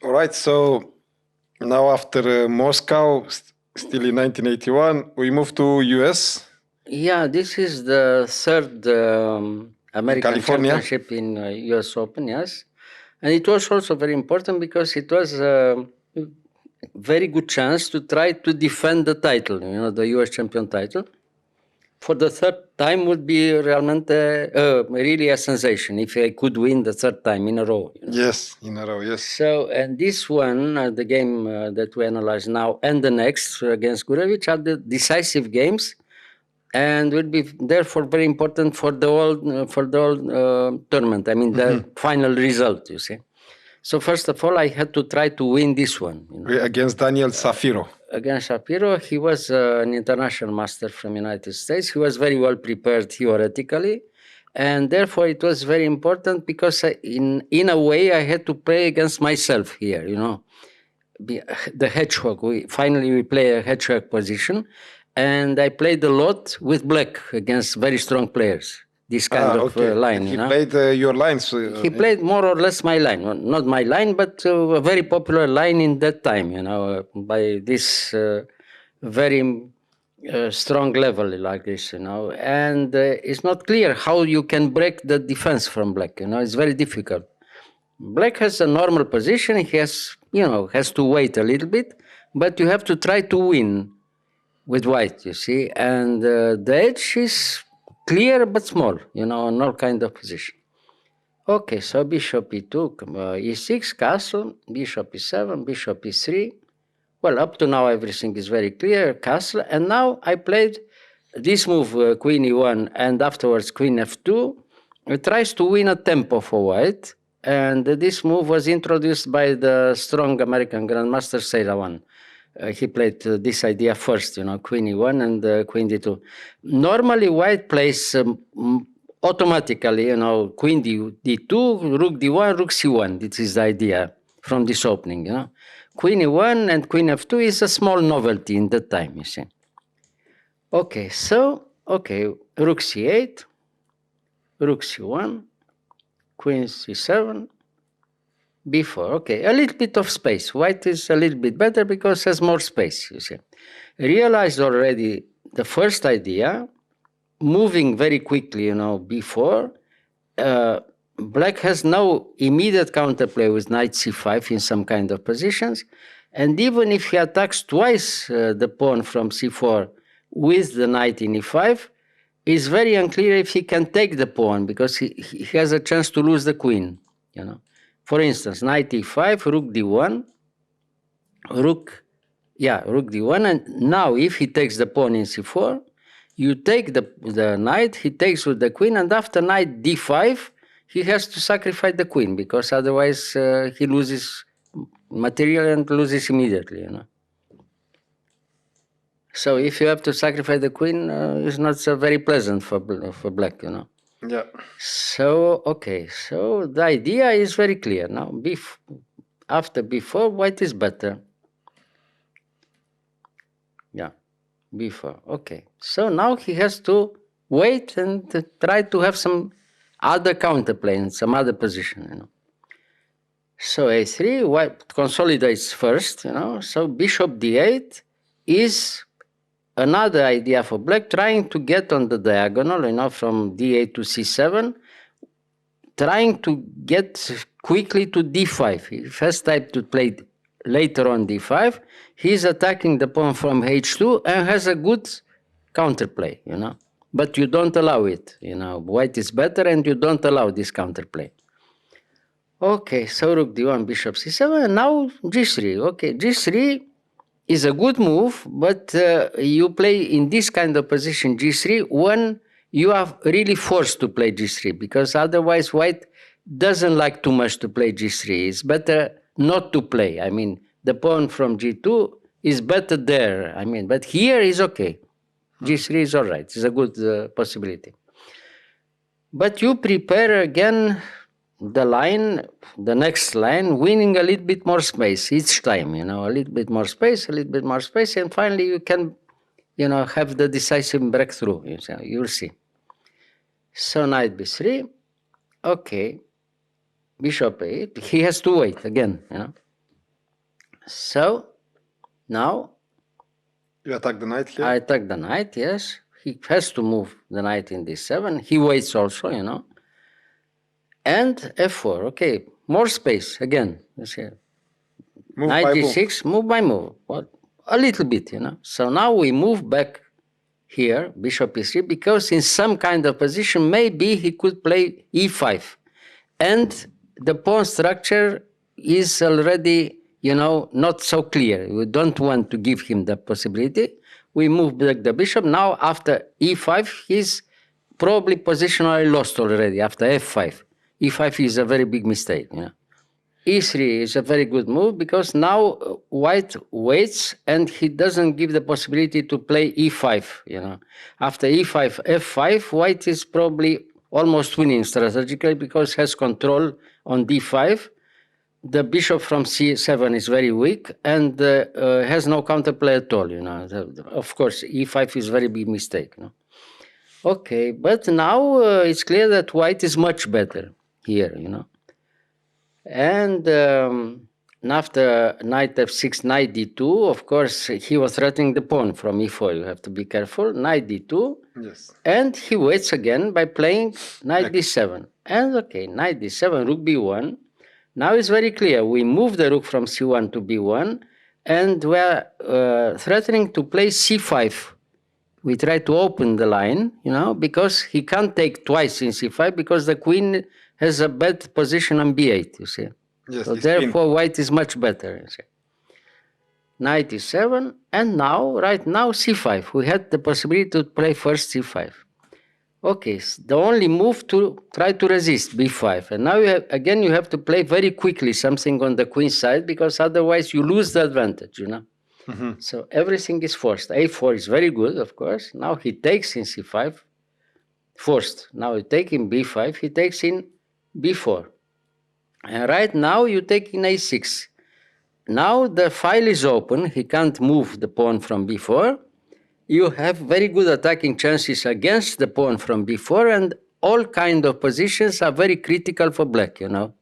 All right, so now after Moscow, still in 1981, we moved to US. Yeah, this is the third American California. championship in US Open, yes. And it was also very important because it was a very good chance to try to defend the title, the US champion title. For the third time would be really a sensation if I could win the third time in a row. Yes, in a row, yes. So, and this one, the game that we analyze now and the next against Gurevich are the decisive games and will be therefore very important for the whole tournament. I mean, the final result, you see. So first of all, I had to try to win this one. Against Daniel Shapiro. Against Shapiro, he was an international master from United States. He was very well prepared theoretically. And therefore, it was very important because in a way, I had to play against myself here, the hedgehog. We play a hedgehog position. And I played a lot with black against very strong players. This kind of line. He played your lines. He played more or less my line, not my line, but a very popular line in that time. By this very strong level like this. And it's not clear how you can break the defense from black. It's very difficult. Black has a normal position. He has to wait a little bit, but you have to try to win with white, you see, and the edge is clear but small, in all kind of position. Okay, so bishop e2, e6, castle, bishop e7, bishop e3. Well, up to now everything is very clear, castle, and now I played this move, queen e1, and afterwards queen f2. It tries to win a tempo for white, and this move was introduced by the strong American grandmaster Seirawan. He played this idea first, queen e1 and queen d2. Normally, white plays automatically, queen d2, rook d1, rook c1. This is the idea from this opening, Queen e1 and queen f2 is a small novelty in that time, you see. Okay, rook c8, rook c1, queen c7, b4. Okay, a little bit of space. White is a little bit better because it has more space, you see. Realized already the first idea, moving very quickly, b4. Black has no immediate counterplay with knight c5 in some kind of positions. And even if he attacks twice the pawn from c4 with the knight in e5, it's very unclear if he can take the pawn because he has a chance to lose the queen, For instance, knight e5, rook d1, rook d1, and now if he takes the pawn in c4, you take the knight, he takes with the queen, and after knight d5, he has to sacrifice the queen because otherwise he loses material and loses immediately, So if you have to sacrifice the queen, it's not so very pleasant for black, Yeah. So, okay, so the idea is very clear. Now, after b4, white is better. Yeah, b4, okay. So now he has to wait and try to have some other counterplay in some other position, So a3, white consolidates first, So bishop d8 is another idea for black, trying to get on the diagonal, from d8 to c7, trying to get quickly to d5. He first type to play later on d5. He's attacking the pawn from h2 and has a good counterplay, But you don't allow it, White is better and you don't allow this counterplay. Okay, so rook d1, bishop c7, and now g3. Okay, g3 is a good move, but you play in this kind of position g3 when you are really forced to play g3, because otherwise white doesn't like too much to play g3. It's better not to play. I mean, the pawn from g2 is better there. But here is okay. g3 is all right. It's a good possibility. But you prepare again the next line, winning a little bit more space each time, a little bit more space, and finally you can, have the decisive breakthrough, you'll see. So knight b3, okay. bishop 8, he has to wait again, you know. So now You attack the knight here? I attack the knight, yes. He has to move the knight in d7. He waits also, you know. And f4, okay, more space again. You see. Move Knight by move. d6, move by move. Well, a little bit, you know. So now we move back here, bishop e3, because in some kind of position, maybe he could play e5. And the pawn structure is already, you know, not so clear. We don't want to give him the possibility. We move back the bishop. Now, after e5, he's probably positionally lost already after f5. e5 is a very big mistake, you know. e3 is a very good move because now white waits and he doesn't give the possibility to play e5, you know. After e5, f5, white is probably almost winning strategically because has control on d5. The bishop from c7 is very weak and has no counterplay at all, you know. Of course, e5 is very big mistake, you know. Okay, but now it's clear that white is much better here, you know. And after knight f6, knight d2, of course, he was threatening the pawn from e4. You have to be careful. Knight d2. Yes. And he waits again by playing knight d7. And okay, knight d7, rook b1. Now it's very clear. We move the rook from c1 to b1, and we're threatening to play c5. We try to open the line, you know, because he can't take twice in c5 because the queen has a bad position on b8, you see. Yes, So therefore, white is much better, you see. Knight e7, and now, right now, c5. We had the possibility to play first c5. Okay, the only move to try to resist b5. And now again you have to play very quickly something on the queen side because otherwise you lose the advantage, you know. Mm-hmm. So everything is forced. a4 is very good, of course. Now he takes in c5, forced. Now you take in b5, he takes in b4. And right now you take in a6. Now the file is open. He can't move the pawn from b4. You have very good attacking chances against the pawn from b4, and all kind of positions are very critical for black, you know.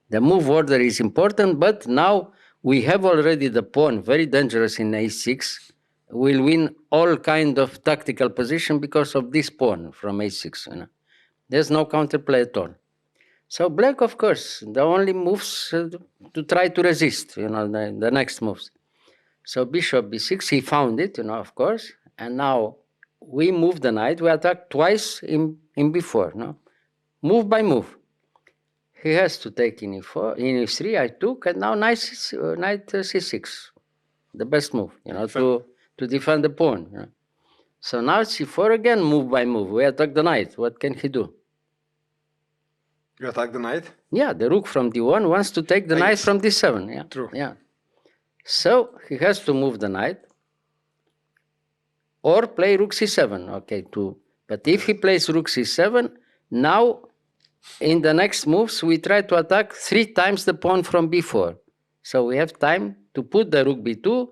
The move order is important, but now we have already the pawn very dangerous in a6. We'll win all kind of tactical position because of this pawn from a6, you know. There's no counterplay at all. So black, of course, the only moves to try to resist, you know, the next moves. So bishop b6, he found it, you know, of course. And now we move the knight. We attack twice in b4, no? Move by move. He has to take in e4, in e3, I took, and now knight c6. The best move, you know, to defend the pawn. You know? So now c4 again, move by move. We attack the knight. What can he do? You attack the knight? Yeah, the rook from d1 wants to take the knight from d7. Yeah, true. Yeah. So he has to move the knight or play rook c7. Okay, too. But if he plays rook c7, now in the next moves we try to attack 3 times the pawn from b4. So we have time to put the rook b2,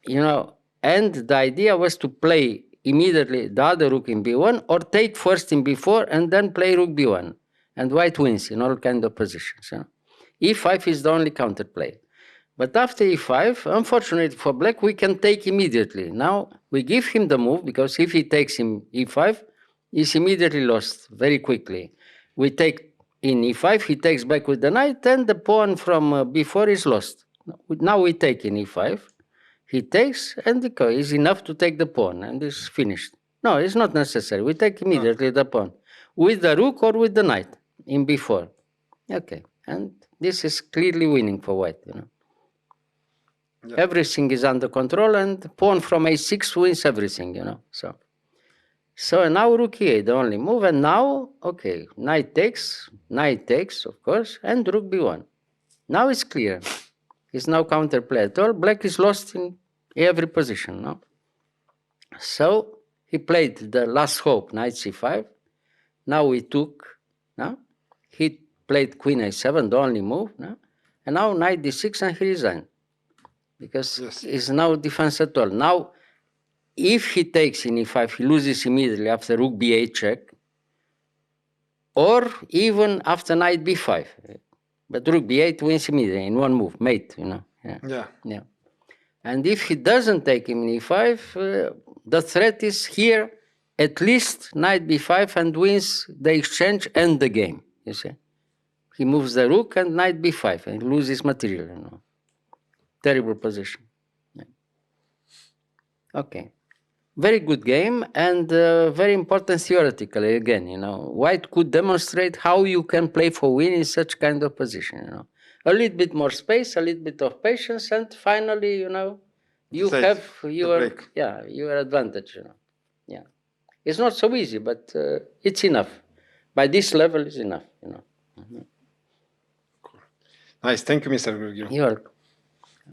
you know, and the idea was to play immediately the other rook in b1 or take first in b4 and then play rook b1. And white wins in all kind of positions. You know? e5 is the only counterplay. But after e5, unfortunately for black, we can take immediately. Now we give him the move because if he takes in e5, he's immediately lost very quickly. We take in e5, he takes back with the knight, and the pawn from b4 is lost. Now we take in e5, he takes, and is enough to take the pawn, and it's finished. No, it's not necessary. We take immediately the pawn with the rook or with the knight in b4. Okay, and this is clearly winning for white, you know. Yeah. Everything is under control, and pawn from a6 wins everything, you know. So now rook e8, the only move, and now, okay, knight takes, of course, and rook b1. Now it's clear. It's no counterplay at all. Black is lost in every position, no? So he played the last hope, knight c5. Now we took, no? He played queen a7, the only move, no? And now knight d6, and he resigned. Because it's no defense at all. Now, if he takes in e5, he loses immediately after rook b8 check. or even after knight b5. But rook b8 wins immediately in one move, mate, you know. Yeah. Yeah. Yeah. And if he doesn't take him in e5, the threat is here at least knight b5 and wins the exchange and the game, you see. He moves the rook and knight b5 and loses material, you know. Terrible position. Yeah. Okay. Very good game and very important theoretically again, you know. White could demonstrate how you can play for win in such kind of position, you know. A little bit more space, a little bit of patience, and finally, you know, you Save have the your break. your advantage, you know. Yeah. It's not so easy, but it's enough. By this level, it's enough, you know. Nice. Thank you, Mr. Gheorghiu. You're